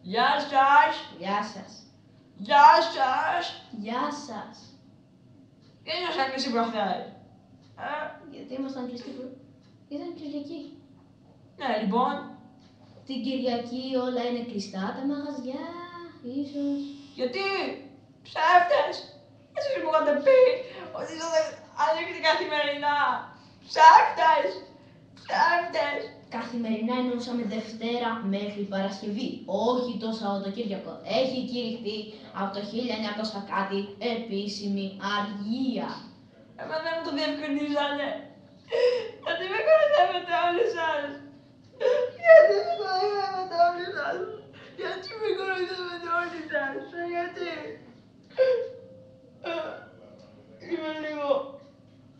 Γεια σας. Γεια σας. Γεια σας. Γεια σας. Γιατί ήσασταν κλειστοί προχθές? Γιατί ήμασταν κλειστοί Ήταν Κυριακή. Ναι, λοιπόν. Την Κυριακή όλα είναι κλειστά, τα μαγαζιά, ίσως. Γιατί? Ψεύτες. Εσείς μου είχατε πει ότι θα ανοίξετε καθημερινά. Ψεύτες. Ψεύτες. Καθημερινά εννοούσαμε Δευτέρα μέχρι Παρασκευή, όχι το Σαββατοκύριακο. Έχει κηρυχθεί από το 1900 κάτι επίσημη αργία. Εμένα δεν μου το διευκρινίζανε. Γιατί με κοροϊδεύετε όλοι σας? Γιατί με κοροϊδεύετε όλοι σας? Γιατί με κοροϊδεύετε όλοι σας? Γιατί? Είμαι λίγο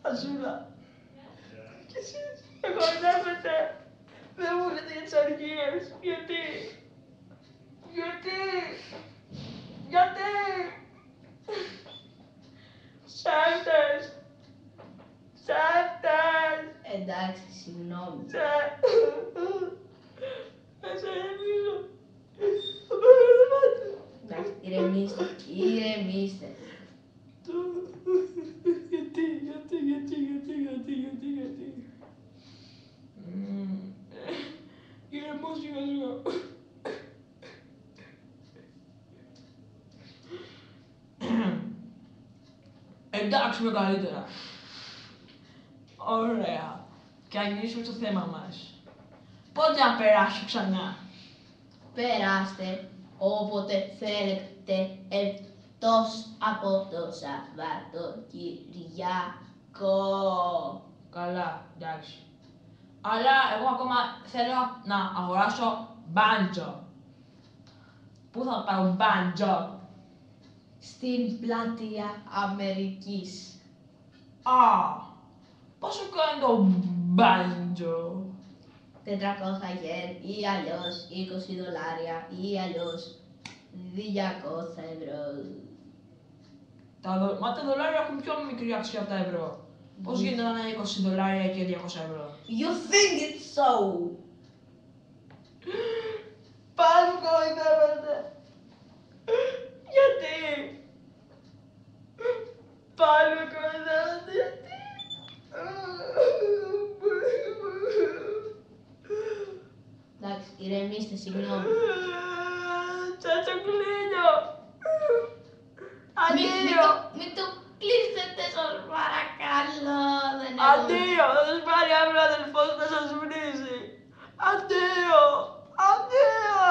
αζούλα. Και εσείς με κοροϊδεύετε. Δεν μου λέτε για τις αργίες. Γιατί? Γιατί? Γιατί? Ψεύτες. Ψεύτες. Εντάξει, συγγνώμη. Θα σε ηρεμήσω. Θα παραδείγμαται. Εντάξει, ηρεμήστε, ηρεμήστε. Γιατί. Ηρεμώ σιγά σιγά. Εντάξει, με καλύτερα. Ωραία. Και αν γυρίσουμε στο θέμα μας. Πότε να περάσω ξανά? Περάστε όποτε θέλετε εκτός από το Σαββατοκυριακό. Καλά, εντάξει. Αλλά εγώ ακόμα θέλω να αγοράσω μπάντζο. Πού θα πάω μπάντζο? Στην πλατεία Αμερικής. Α, πόσο κάνει το μπάντζο? 400 γεν ή αλλιώς $20 ή αλλιώς 200 ευρώ. Μα τα δολάρια έχουν πιο μικρή αξία από τα ευρώ. Πώς γίνεται να είναι $20 και 200 ευρώ? You think it's so. Πάλι μου κοροϊδεύετε. Γιατί? Πάλι με κοροϊδεύετε, γιατί? Εντάξει, ηρεμήστε, συγγνώμη. Τσατσοκλίνιο. Αντίο. Μην το κλείσετε, σας παρακαλώ. Δεν έχω... Αντίο. Θα σας πάρει αύριο ο αδελφός να σας βρίζει. Αντίο. Αντίο.